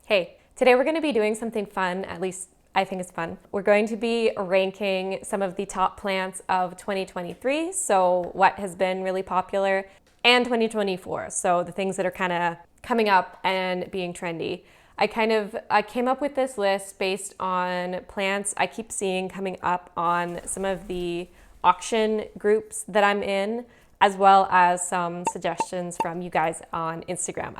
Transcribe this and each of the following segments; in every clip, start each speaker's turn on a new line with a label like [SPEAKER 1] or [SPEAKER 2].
[SPEAKER 1] Hey, today we're going to be doing something fun, at least I think it's fun. We're going to be ranking some of the top plants of 2023, so what has been really popular, and 2024, so the things that are kind of coming up and being trendy. I came up with this list based on plants I keep seeing coming up on some of the auction groups that I'm in, as well as some suggestions from you guys on Instagram.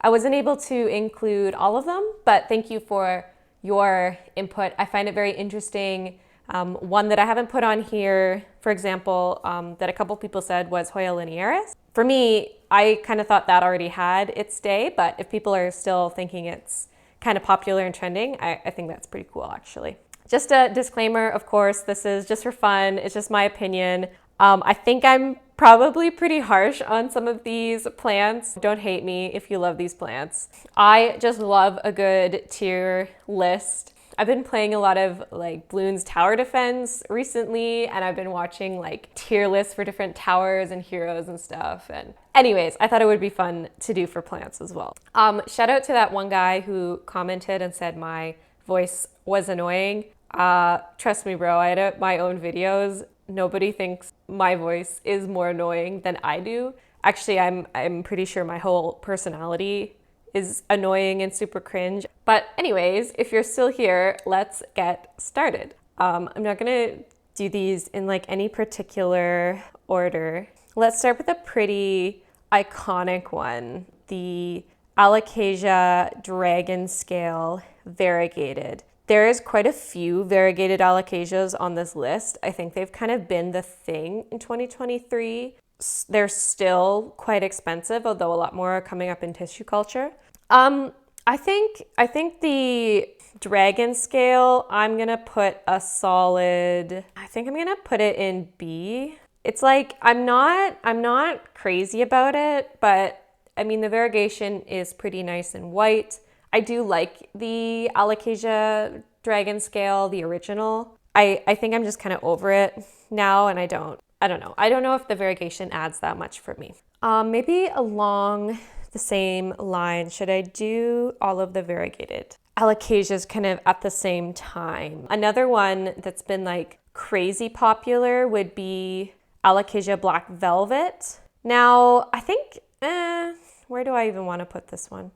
[SPEAKER 1] I wasn't able to include all of them, but thank you for your input. I find it very interesting. One that I haven't put on here, for example, that a couple people said was Hoya linearis. For me, I kind of thought that already had its day, but if people are still thinking it's kind of popular and trending, I think that's pretty cool, actually. Just a disclaimer, of course, this is just for fun. It's just my opinion. I think I'm probably pretty harsh on some of these plants. Don't hate me if you love these plants. I just love a good tier list. I've been playing a lot of like Bloons Tower Defense recently, and I've been watching like tier lists for different towers and heroes and stuff. And anyways, I thought it would be fun to do for plants as well. Shout out to that one guy who commented and said my voice was annoying. Trust me, bro, I edit my own videos. Nobody thinks my voice is more annoying than I do. Actually, I'm pretty sure my whole personality is annoying and super cringe. But anyways, if you're still here, let's get started. I'm not gonna do these in like any particular order. Let's start with a pretty iconic one, the Alocasia Dragon Scale Variegated. There is quite a few variegated alocasias on this list. I think they've kind of been the thing in 2023. They're still quite expensive, although a lot more are coming up in tissue culture. I think the dragon scale, I'm gonna put a solid, I think I'm gonna put it in B. It's like, I'm not crazy about it, but I mean, the variegation is pretty nice and white. I do like the Alocasia Dragon Scale, the original. I think I'm just kind of over it now, and I don't know. I don't know if the variegation adds that much for me. Maybe along the same line, should I do all of the variegated Alocasias kind of at the same time? Another one that's been like crazy popular would be Alocasia Black Velvet. Now, I think, where do I even want to put this one?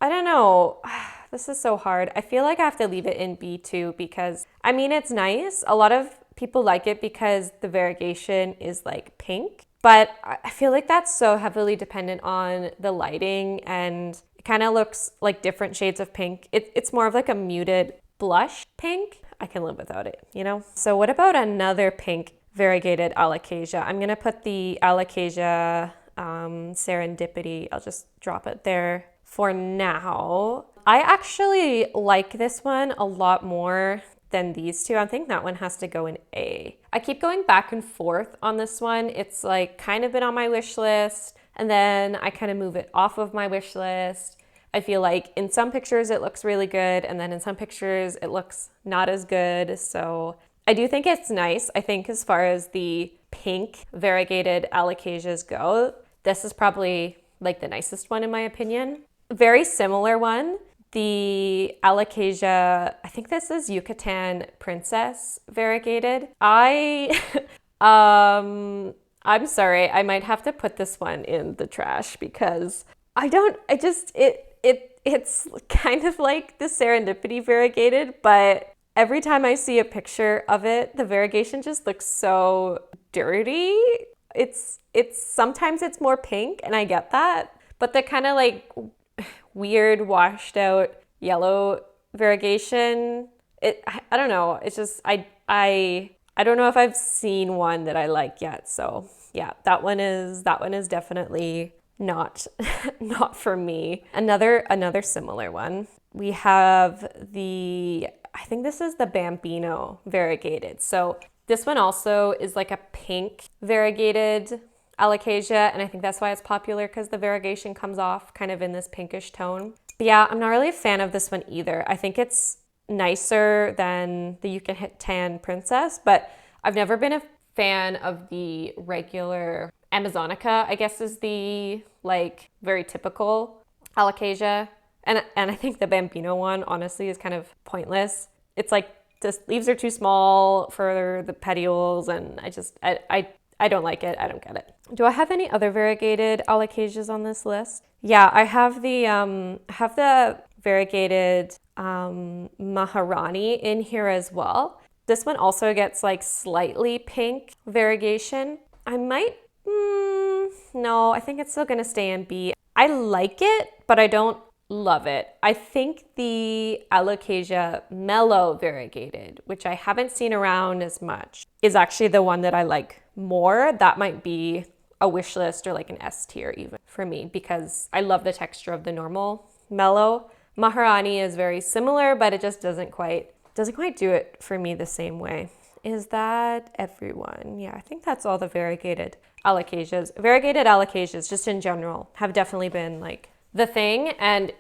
[SPEAKER 1] I don't know. This is so hard. I feel like I have to leave it in B2 because, I mean, it's nice. A lot of people like it because the variegation is like pink, but I feel like that's so heavily dependent on the lighting, and it kind of looks like different shades of pink. It's more of like a muted blush pink. I can live without it, you know? So what about another pink variegated Alocasia? I'm gonna put the Alocasia Serendipity. I'll just drop it there for now. I actually like this one a lot more than these two. I think that one has to go in A. I keep going back and forth on this one. It's like kind of been on my wish list, and then I kind of move it off of my wish list. I feel like in some pictures it looks really good, and then in some pictures it looks not as good. So I do think it's nice. I think as far as the pink variegated Alocasias go, this is probably like the nicest one in my opinion. Very similar one, the Alocasia, I think this is Yucatan Princess variegated. I'm sorry, I might have to put this one in the trash because it's kind of like the Serendipity variegated, but every time I see a picture of it, the variegation just looks so dirty. It's sometimes it's more pink, and I get that, but the kind of like weird washed out yellow variegation, I don't know, it's just I don't know if I've seen one that I like yet. So yeah, that one is definitely not not for me. Another similar one, we have I think this is the Bambino variegated. So this one also is like a pink variegated Alocasia, and I think that's why it's popular, because the variegation comes off kind of in this pinkish tone. But yeah, I'm not really a fan of this one either. I think it's nicer than the Yucatan Princess, but I've never been a fan of the regular Amazonica, I guess is the like very typical Alocasia And I think the Bambino one, honestly, is kind of pointless. It's like the leaves are too small for the petioles, and I don't like it. I don't get it. Do I have any other variegated Alocasias on this list? Yeah, I have the variegated Maharani in here as well. This one also gets like slightly pink variegation. I might, no, I think it's still gonna stay in B. I like it, but I don't love it. I think the Alocasia Mellow Variegated, which I haven't seen around as much, is actually the one that I like more. That might be a wish list or like an S tier even for me, because I love the texture of the normal Mellow. Maharani is very similar, but it just doesn't quite do it for me the same way. Is that everyone? Yeah, I think that's all the variegated Alocasias. Variegated Alocasias, just in general, have definitely been like the thing, and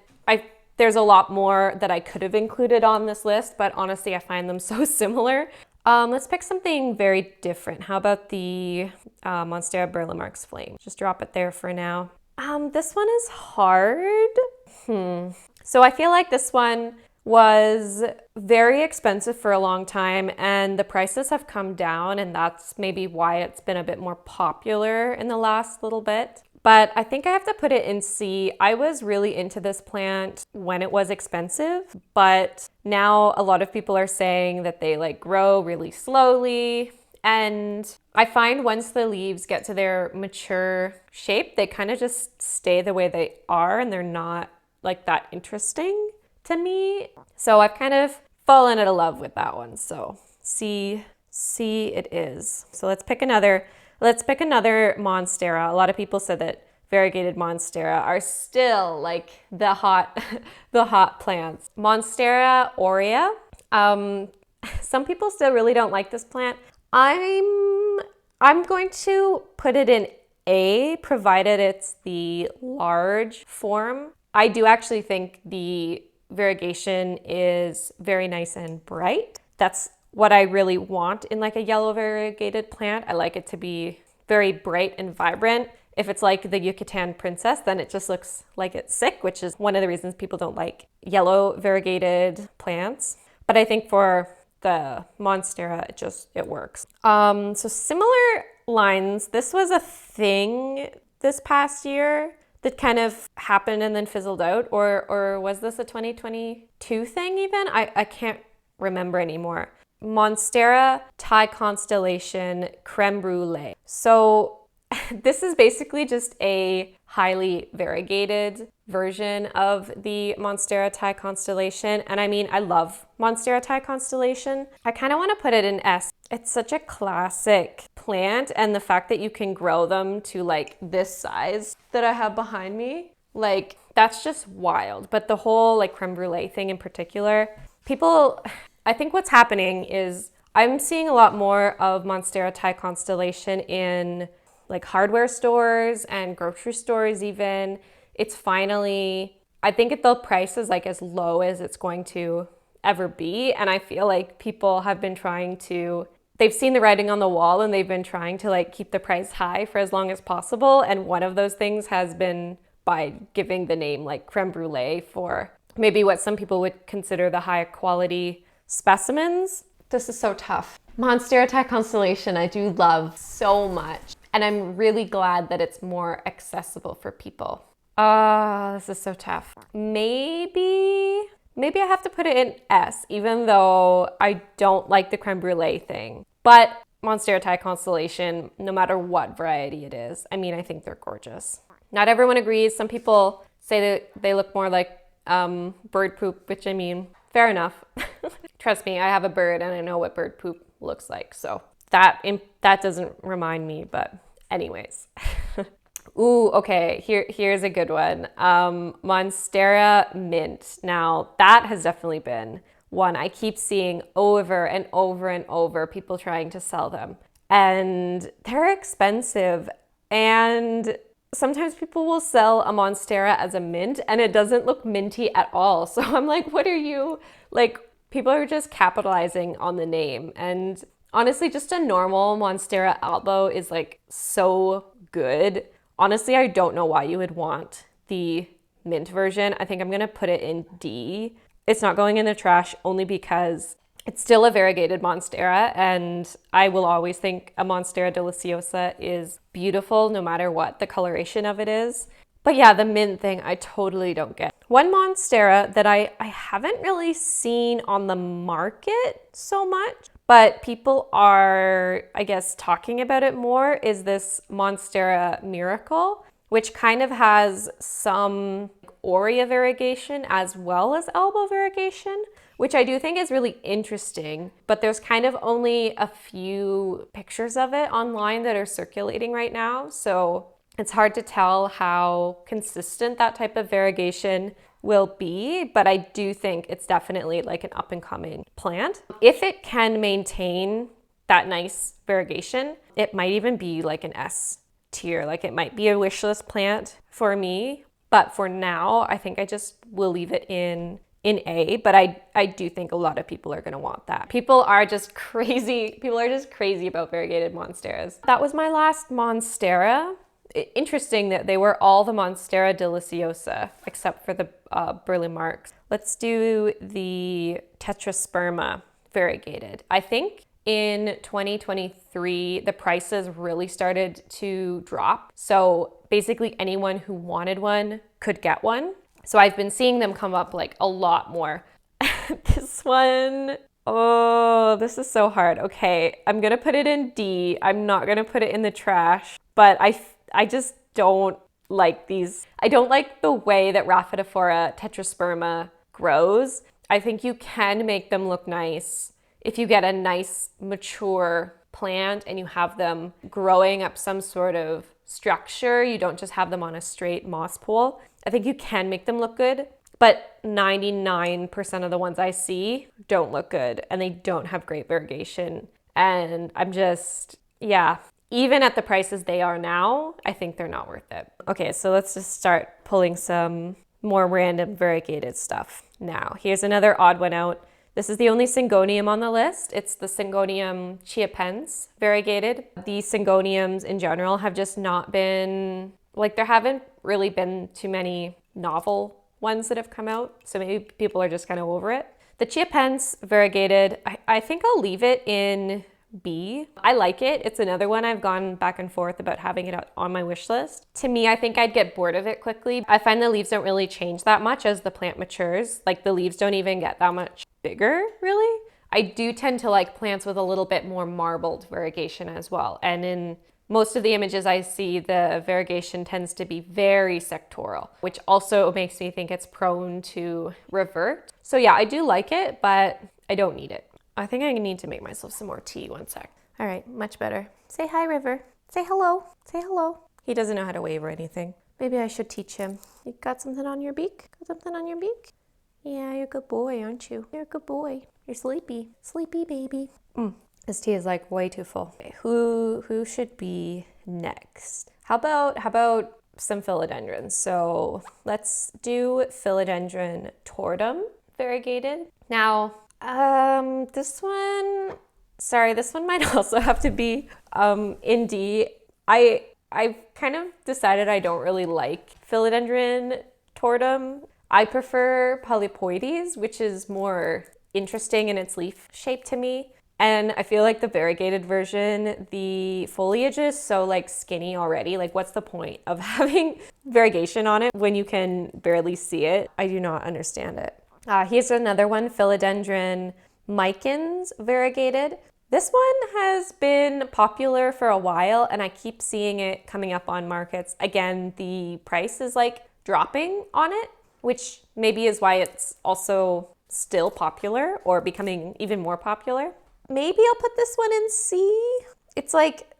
[SPEAKER 1] there's a lot more that I could have included on this list, but honestly, I find them so similar. Let's pick something very different. How about the Monstera Burlemark's Flame? Just drop it there for now. This one is hard. So I feel like this one was very expensive for a long time, and the prices have come down, and that's maybe why it's been a bit more popular in the last little bit. But I think I have to put it in C. I was really into this plant when it was expensive, but now a lot of people are saying that they like grow really slowly. And I find once the leaves get to their mature shape, they kind of just stay the way they are, and they're not like that interesting to me. So I've kind of fallen in love with that one. So C it is. So let's pick another Monstera. A lot of people said that variegated Monstera are still like the hot plants. Monstera aurea. Some people still really don't like this plant. I'm going to put it in A, provided it's the large form. I do actually think the variegation is very nice and bright. That's what I really want in like a yellow variegated plant. I like it to be very bright and vibrant. If it's like the Yucatan Princess, then it just looks like it's sick, which is one of the reasons people don't like yellow variegated plants. But I think for the Monstera, it works. So similar lines. This was a thing this past year that kind of happened and then fizzled out, or was this a 2022 thing even? I can't remember anymore. Monstera Thai Constellation Creme Brulee. So this is basically just a highly variegated version of the Monstera Thai Constellation. And I mean, I love Monstera Thai Constellation. I kind of want to put it in S. It's such a classic plant, and the fact that you can grow them to like this size that I have behind me, like that's just wild. But the whole like creme brulee thing in particular, I think what's happening is I'm seeing a lot more of Monstera Thai Constellation in like hardware stores and grocery stores even. It's finally, I think the price is like as low as it's going to ever be. And I feel like people have been they've seen the writing on the wall, and they've been trying to like keep the price high for as long as possible. And one of those things has been by giving the name like creme brulee for maybe what some people would consider the high quality specimens. This is so tough. Monstera Thai Constellation I do love so much, and I'm really glad that it's more accessible for people. This is so tough. Maybe I have to put it in S, even though I don't like the creme brulee thing. But Monstera Thai Constellation, no matter what variety it is, I mean, I think they're gorgeous. Not everyone agrees. Some people say that they look more like bird poop, which I mean, fair enough. Trust me, I have a bird and I know what bird poop looks like. So that doesn't remind me, but anyways. Ooh, okay, here's a good one. Monstera Mint. Now, that has definitely been one I keep seeing over and over and over, people trying to sell them. And they're expensive. And sometimes people will sell a Monstera as a mint, and it doesn't look minty at all. So I'm like, what are you, like, people are just capitalizing on the name. And honestly, just a normal Monstera albo is like so good. Honestly, I don't know why you would want the mint version. I think I'm gonna put it in D. It's not going in the trash only because it's still a variegated Monstera, and I will always think a Monstera deliciosa is beautiful no matter what the coloration of it is. But yeah, the mint thing, I totally don't get. One Monstera that I haven't really seen on the market so much, but people are, I guess, talking about it more, is this Monstera Miracle, which kind of has some Aurea variegation as well as elbow variegation, which I do think is really interesting, but there's kind of only a few pictures of it online that are circulating right now. So it's hard to tell how consistent that type of variegation will be, but I do think it's definitely like an up and coming plant. If it can maintain that nice variegation, it might even be like an S tier. Like it might be a wish list plant for me, but for now, I think I just will leave it in A, but I do think a lot of people are going to want that. People are just crazy about variegated Monsteras. That was my last Monstera. Interesting that they were all the Monstera deliciosa, except for the Berlin Marks. Let's do the Tetrasperma variegated. I think in 2023, the prices really started to drop. So basically anyone who wanted one could get one. So I've been seeing them come up like a lot more. This one, oh, this is so hard. Okay, I'm gonna put it in D. I'm not gonna put it in the trash, but I just don't like these. I don't like the way that Rhaphidophora tetrasperma grows. I think you can make them look nice if you get a nice mature plant and you have them growing up some sort of structure. You don't just have them on a straight moss pole. I think you can make them look good, but 99% of the ones I see don't look good and they don't have great variegation. And I'm just, yeah, even at the prices they are now, I think they're not worth it. Okay, so let's just start pulling some more random variegated stuff now. Here's another odd one out. This is the only Syngonium on the list. It's the Syngonium chiapense variegated. The Syngoniums in general have just not been, like there haven't really been too many novel ones that have come out. So maybe people are just kind of over it. The chiapense variegated, I think I'll leave it in B. I like it. It's another one I've gone back and forth about having it on my wish list. To me, I think I'd get bored of it quickly. I find the leaves don't really change that much as the plant matures. Like the leaves don't even get that much bigger, really. I do tend to like plants with a little bit more marbled variegation as well. And in most of the images I see, the variegation tends to be very sectoral, which also makes me think it's prone to revert. So yeah, I do like it, but I don't need it. I think I need to make myself some more tea. One sec. All right, much better. Say hi, River. Say hello. Say hello. He doesn't know how to wave or anything. Maybe I should teach him. You got something on your beak? Got something on your beak? Yeah, you're a good boy, aren't you? You're a good boy. You're sleepy. Sleepy, baby. This tea is like way too full. Okay, who should be next? How about some philodendrons? So let's do philodendron tortum variegated. Now, this one might also have to be in D. I've kind of decided I don't really like philodendron tortum. I prefer polypoides, which is more interesting in its leaf shape to me. And I feel like the variegated version, the foliage is so like skinny already. Like what's the point of having variegation on it when you can barely see it? I do not understand it. Here's another one, philodendron micans variegated. This one has been popular for a while and I keep seeing it coming up on markets. Again, the price is like dropping on it, which maybe is why it's also still popular or becoming even more popular. Maybe I'll put this one in C. It's like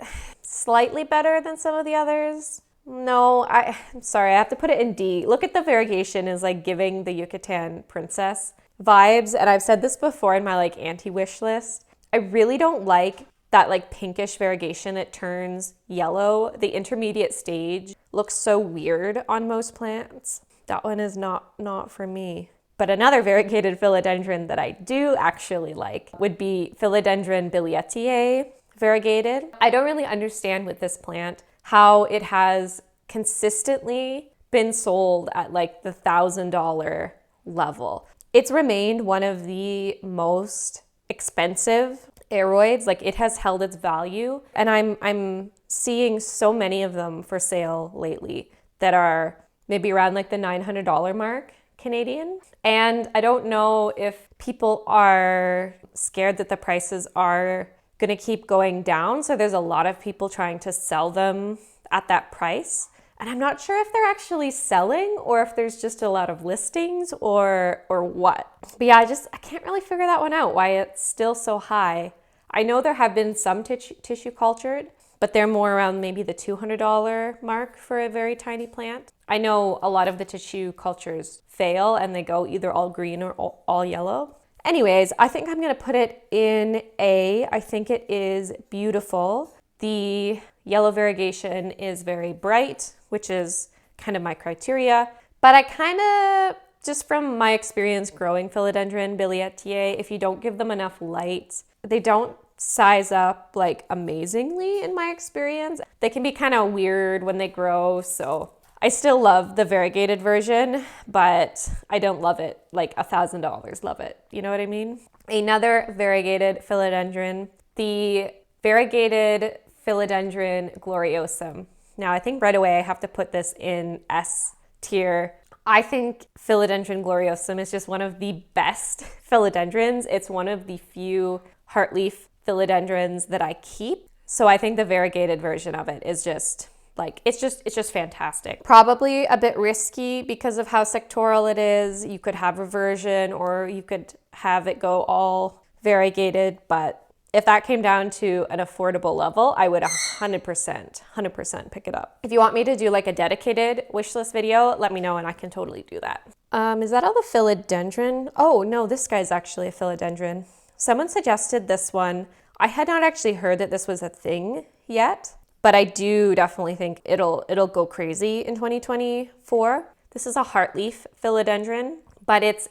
[SPEAKER 1] slightly better than some of the others. No, I'm sorry, I have to put it in D. Look at the variegation is like giving the Yucatan princess vibes. And I've said this before in my like anti-wish list. I really don't like that like pinkish variegation that turns yellow. The intermediate stage looks so weird on most plants. That one is not for me. But another variegated philodendron that I do actually like would be philodendron billietiae variegated. I don't really understand with this plant how it has consistently been sold at like the $1,000 level. It's remained one of the most expensive aroids. Like, it has held its value, and I'm seeing so many of them for sale lately that are maybe around like the $900 mark Canadian. And I don't know if people are scared that the prices are going to keep going down, so there's a lot of people trying to sell them at that price. And I'm not sure if they're actually selling or if there's just a lot of listings or what. But yeah, I can't really figure that one out, why it's still so high. I know there have been some tissue cultured, but they're more around maybe the $200 mark for a very tiny plant. I know a lot of the tissue cultures fail and they go either all green or all yellow. Anyways, I think I'm gonna put it in A. I think it is beautiful. The yellow variegation is very bright, which is kind of my criteria. But I kind of, just from my experience growing philodendron billietier, if you don't give them enough light, they don't size up like amazingly in my experience. They can be kind of weird when they grow, so I still love the variegated version, but I don't love it like $1,000 love it. You know what I mean? Another variegated philodendron, the variegated philodendron gloriosum. Now, I think right away I have to put this in S tier. I think philodendron gloriosum is just one of the best philodendrons. It's one of the few heartleaf philodendrons that I keep. So I think the variegated version of it is just like, it's just fantastic. Probably a bit risky because of how sectoral it is. You could have reversion or you could have it go all variegated, but if that came down to an affordable level, I would 100% pick it up. If you want me to do like a dedicated wish list video, let me know and I can totally do that. Is that all the philodendron? Oh no, this guy's actually a philodendron. Someone suggested this one. I had not actually heard that this was a thing yet, but I do definitely think it'll go crazy in 2024. This is a heartleaf philodendron, but it's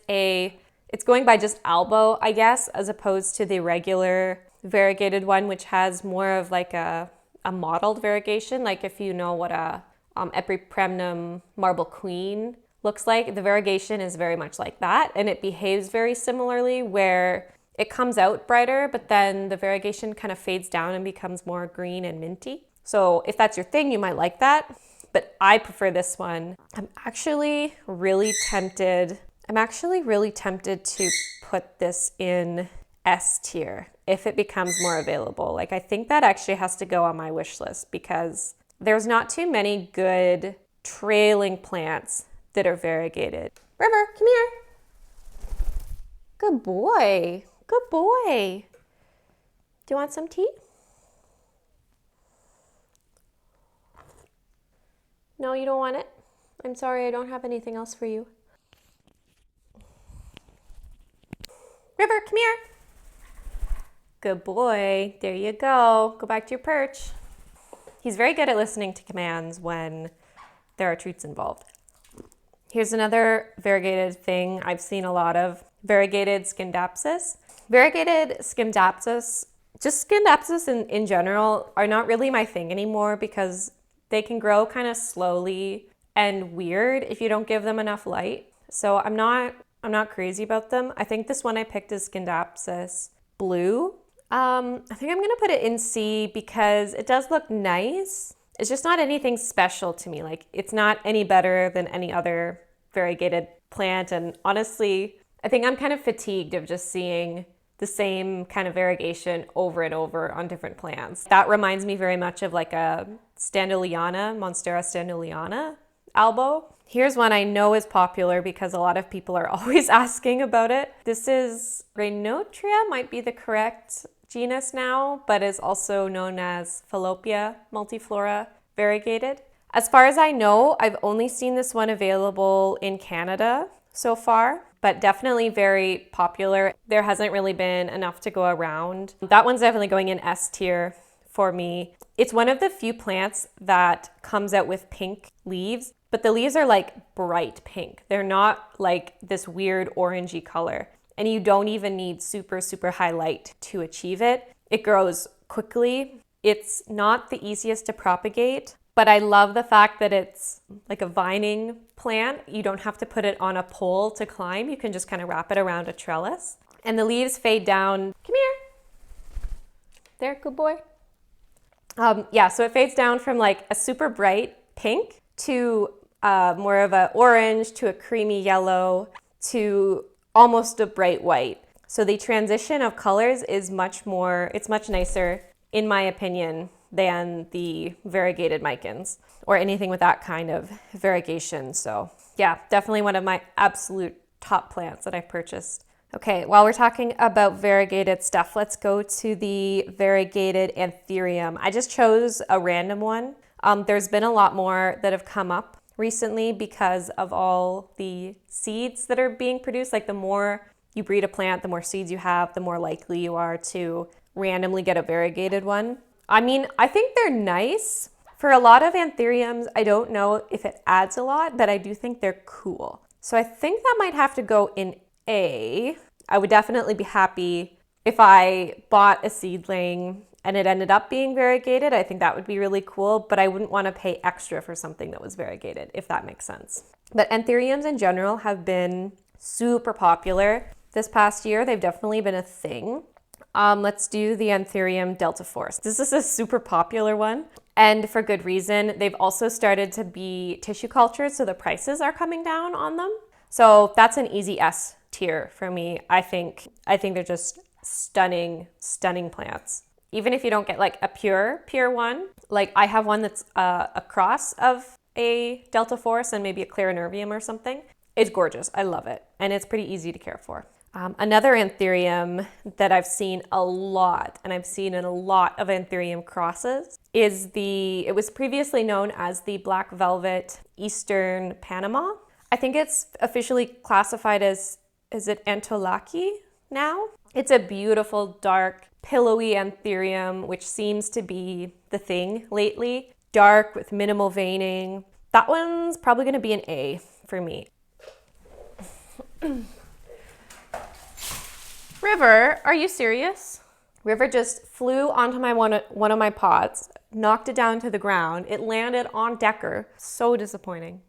[SPEAKER 1] going by just albo, I guess, as opposed to the regular variegated one, which has more of like a mottled variegation. Like if you know what a Epipremnum marble queen looks like, the variegation is very much like that, and it behaves very similarly where it comes out brighter, but then the variegation kind of fades down and becomes more green and minty. So if that's your thing, you might like that, but I prefer this one. I'm actually really tempted to put this in S tier if it becomes more available. Like, I think that actually has to go on my wish list because there's not too many good trailing plants that are variegated. River, come here. Good boy. Good boy. Do you want some tea? No, you don't want it? I'm sorry, I don't have anything else for you. River, come here. Good boy. There you go. Go back to your perch. He's very good at listening to commands when there are treats involved. Here's another variegated thing I've seen a lot of. Variegated Scindapsus. Variegated Scindapsus, just Scindapsus in general, are not really my thing anymore because they can grow kind of slowly and weird if you don't give them enough light. So I'm not crazy about them. I think this one I picked is Scindapsus Blue. I think I'm gonna put it in C because it does look nice. It's just not anything special to me. Like, it's not any better than any other variegated plant. And honestly, I think I'm kind of fatigued of just seeing the same kind of variegation over and over on different plants. That reminds me very much of like a Standuliana, Monstera Standuliana albo. Here's one I know is popular because a lot of people are always asking about it. This is Rhinotria, might be the correct genus now, but is also known as Falloppia multiflora variegated. As far as I know, I've only seen this one available in Canada so far, but definitely very popular. There hasn't really been enough to go around. That one's definitely going in S tier for me. It's one of the few plants that comes out with pink leaves, but the leaves are like bright pink. They're not like this weird orangey color. And you don't even need super, super high light to achieve it. It grows quickly. It's not the easiest to propagate, but I love the fact that it's like a vining plant. You don't have to put it on a pole to climb. You can just kind of wrap it around a trellis. And the leaves fade down. Come here. There, good boy. Yeah, so it fades down from like a super bright pink to more of a orange to a creamy yellow to almost a bright white. So the transition of colors is it's much nicer, in my opinion, than the variegated micans or anything with that kind of variegation. So yeah, definitely one of my absolute top plants that I've purchased. Okay, while we're talking about variegated stuff, let's go to the variegated Anthurium. I just chose a random one. There's been a lot more that have come up recently because of all the seeds that are being produced. Like the more you breed a plant, the more seeds you have, the more likely you are to randomly get a variegated one. I mean, I think they're nice. For a lot of Anthuriums, I don't know if it adds a lot, but I do think they're cool. So I think that might have to go in A. I would definitely be happy if I bought a seedling and it ended up being variegated. I think that would be really cool, but I wouldn't want to pay extra for something that was variegated, if that makes sense. But Anthuriums in general have been super popular. This past year, they've definitely been a thing. Let's do the Anthurium Delta Force. This is a super popular one, and for good reason. They've also started to be tissue cultured, so the prices are coming down on them. So that's an easy S tier for me. I think they're just stunning plants. Even if you don't get like a pure one, like I have one that's a cross of a Delta Force and maybe a Clarinervium or something. It's gorgeous. I love it, and it's pretty easy to care for. Another Anthurium that I've seen a lot, and I've seen in a lot of Anthurium crosses, it was previously known as the Black Velvet Eastern Panama. I think it's officially classified as, is it Antolaki now? It's a beautiful, dark, pillowy Anthurium, which seems to be the thing lately. Dark with minimal veining. That one's probably going to be an A for me. River, are you serious? River just flew onto one of my pots, knocked it down to the ground. It landed on Decker. So disappointing.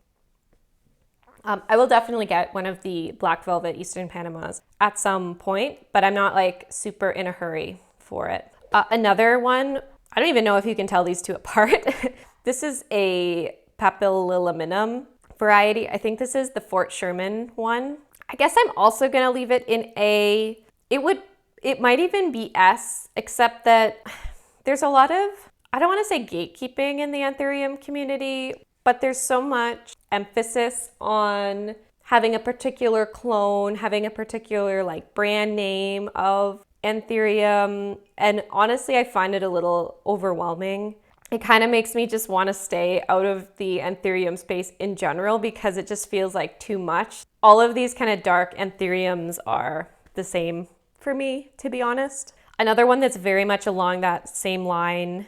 [SPEAKER 1] I will definitely get one of the Black Velvet Eastern Panamas at some point, but I'm not like super in a hurry for it. Another one, I don't even know if you can tell these two apart. This is a Papillilaminum variety. I think this is the Fort Sherman one. I guess I'm also gonna leave it in A. It might even be S, except that there's a lot of, I don't want to say gatekeeping in the Anthurium community, but there's so much emphasis on having a particular clone, having a particular like brand name of Anthurium, and honestly, I find it a little overwhelming. It kind of makes me just want to stay out of the Anthurium space in general because it just feels like too much. All of these kind of dark Anthuriums are the same for me, to be honest. Another one that's very much along that same line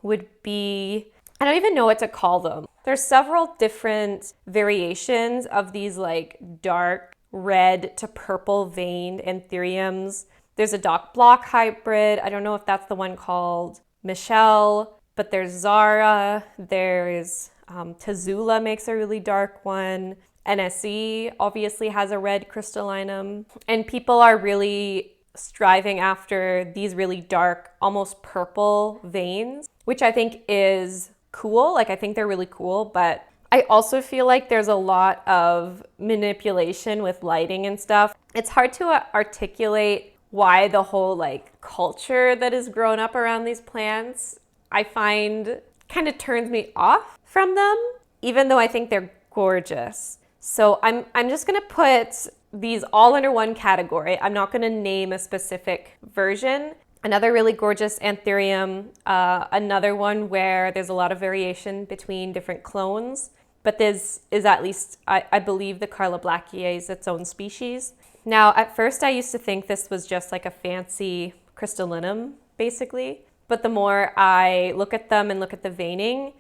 [SPEAKER 1] would be, I don't even know what to call them. There's several different variations of these like dark red to purple veined Anthuriums. There's a Doc Block hybrid. I don't know if that's the one called Michelle, but there's Zara. There's Tazula makes a really dark one. NSE obviously has a red crystallinum, and people are really striving after these really dark, almost purple veins, which I think is cool. Like, I think they're really cool, but I also feel like there's a lot of manipulation with lighting and stuff. It's hard to articulate why the whole like culture that has grown up around these plants, I find kind of turns me off from them, even though I think they're gorgeous. So I'm just gonna put these all under one category. I'm not gonna name a specific version. Another really gorgeous Anthurium, another one where there's a lot of variation between different clones, but this is at least, I believe the Carla Blackier is its own species. Now, at first I used to think this was just like a fancy crystallinum, basically, but the more I look at them and look at the veining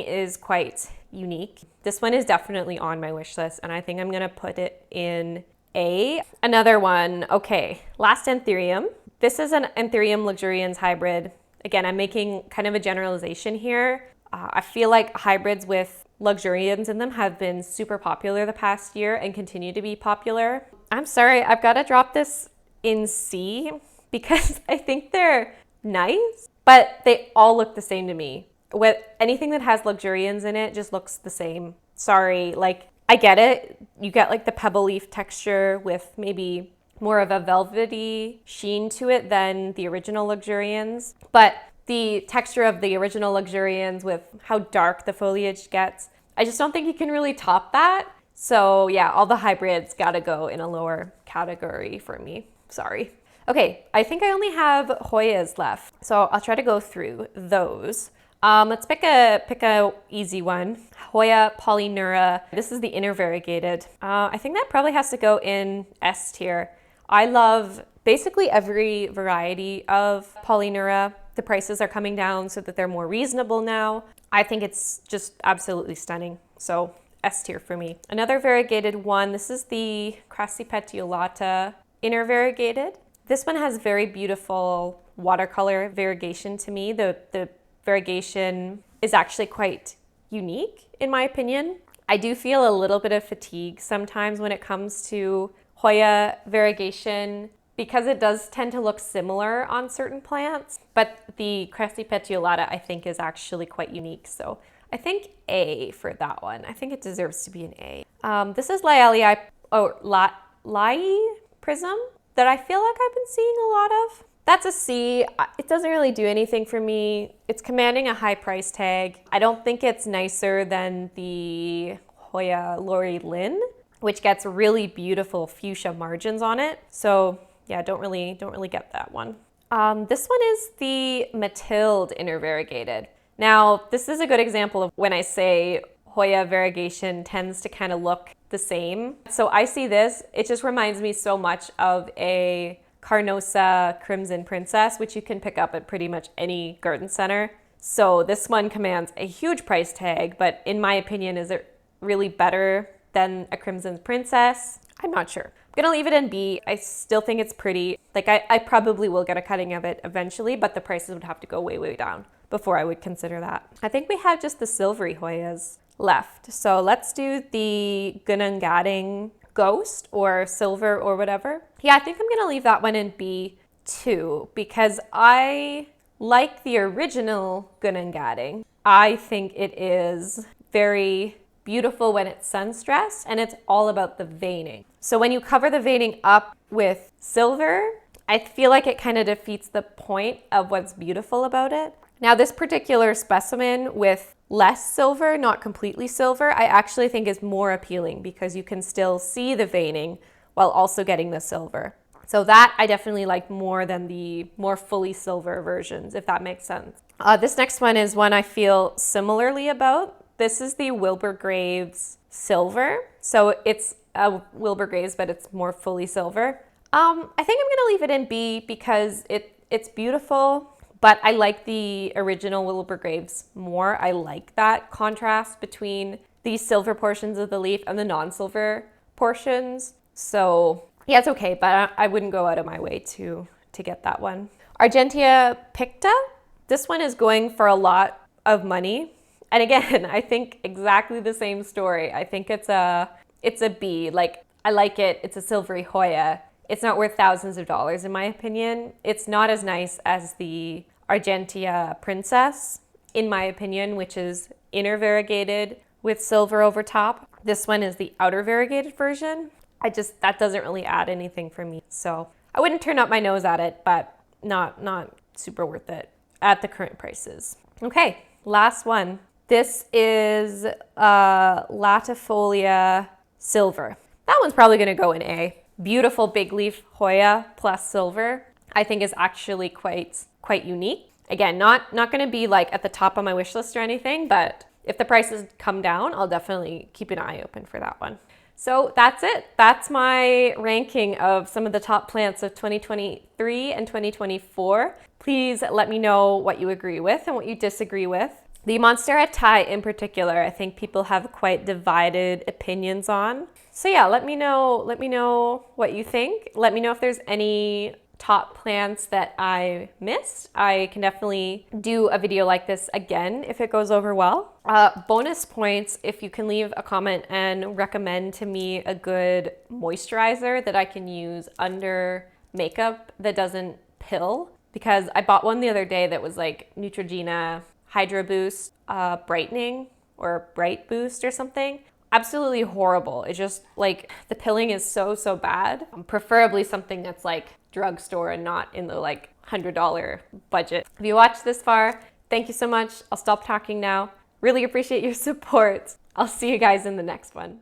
[SPEAKER 1] is quite unique. This one is definitely on my wish list, and I think I'm gonna put it in A. Another one, okay, last Anthurium. This is an Anthurium luxurians hybrid. Again, I'm making kind of a generalization here. I feel like hybrids with luxurians in them have been super popular the past year and continue to be popular. I'm sorry, I've got to drop this in C because I think they're nice, but they all look the same to me. With anything that has luxurians in it just looks the same. Sorry, like I get it. You get like the pebble leaf texture with maybe more of a velvety sheen to it than the original luxurians, but the texture of the original luxurians with how dark the foliage gets, I just don't think you can really top that. So yeah, all the hybrids gotta go in a lower category for me. Sorry. Okay, I think I only have Hoyas left, so I'll try to go through those. Let's pick a easy one. Hoya Polynura. This is the inner variegated. I think that probably has to go in S tier. I love basically every variety of Polynura. The prices are coming down so that they're more reasonable now. I think it's just absolutely stunning. So S tier for me. Another variegated one. This is the Crassipetiolata inner variegated. This one has very beautiful watercolor variegation to me. The variegation is actually quite unique in my opinion. I do feel a little bit of fatigue sometimes when it comes to Hoya variegation because it does tend to look similar on certain plants, but the Crassipetiolata I think is actually quite unique. So I think A for that one. I think it deserves to be an A. This is Lai Prism that I feel like I've been seeing a lot of. That's a C. It doesn't really do anything for me. It's commanding a high price tag. I don't think it's nicer than the Hoya Lori Lynn, which gets really beautiful fuchsia margins on it. So yeah, don't really get that one. This one is the Mathilde inner variegated. Now, this is a good example of when I say Hoya variegation tends to kind of look the same. So I see this, it just reminds me so much of a Carnosa Crimson Princess, which you can pick up at pretty much any garden center. So this one commands a huge price tag, but in my opinion, is it really better than a Crimson Princess? I'm not sure. I'm gonna leave it in B. I still think it's pretty. Like I probably will get a cutting of it eventually, but the prices would have to go way, way down before I would consider that. I think we have just the silvery Hoyas left. So let's do the Gunungatting Ghost or Silver or whatever. Yeah, I think I'm gonna leave that one in B too because I like the original Gunungatting. I think it is very beautiful when it's sun stressed and it's all about the veining. So when you cover the veining up with silver, I feel like it kind of defeats the point of what's beautiful about it. Now this particular specimen with less silver, not completely silver, I actually think is more appealing because you can still see the veining while also getting the silver. So that I definitely like more than the more fully silver versions, if that makes sense. This next one is one I feel similarly about. This is the Wilbur Graves Silver. So it's a Wilbur Graves, but it's more fully silver. I think I'm gonna leave it in B because it's beautiful, but I like the original Wilbur Graves more. I like that contrast between the silver portions of the leaf and the non-silver portions. So yeah, it's okay, but I wouldn't go out of my way to get that one. Argentea Picta. This one is going for a lot of money. And again, I think exactly the same story. I think it's a B. Like, I like it. It's a silvery Hoya. It's not worth thousands of dollars in my opinion. It's not as nice as the Argentea Princess, in my opinion, which is inner variegated with silver over top. This one is the outer variegated version. That doesn't really add anything for me. So I wouldn't turn up my nose at it, but not super worth it at the current prices. Okay, last one. This is Latifolia Silver. That one's probably gonna go in A. Beautiful big leaf Hoya plus silver, I think is actually quite unique. Again, not gonna be like at the top of my wish list or anything, but if the prices come down, I'll definitely keep an eye open for that one. So that's it. That's my ranking of some of the top plants of 2023 and 2024. Please let me know what you agree with and what you disagree with. The Monstera Thai in particular, I think people have quite divided opinions on. So yeah, let me know what you think. Let me know if there's any top plants that I missed, I can definitely do a video like this again if it goes over well. Bonus points if you can leave a comment and recommend to me a good moisturizer that I can use under makeup that doesn't pill, because I bought one the other day that was like Neutrogena Hydro Boost brightening or bright boost or something. Absolutely horrible. It's just like the pilling is so bad. Preferably something that's like drugstore and not in the like $100 budget. If you watched this far, thank you so much. I'll stop talking now. Really appreciate your support. I'll see you guys in the next one.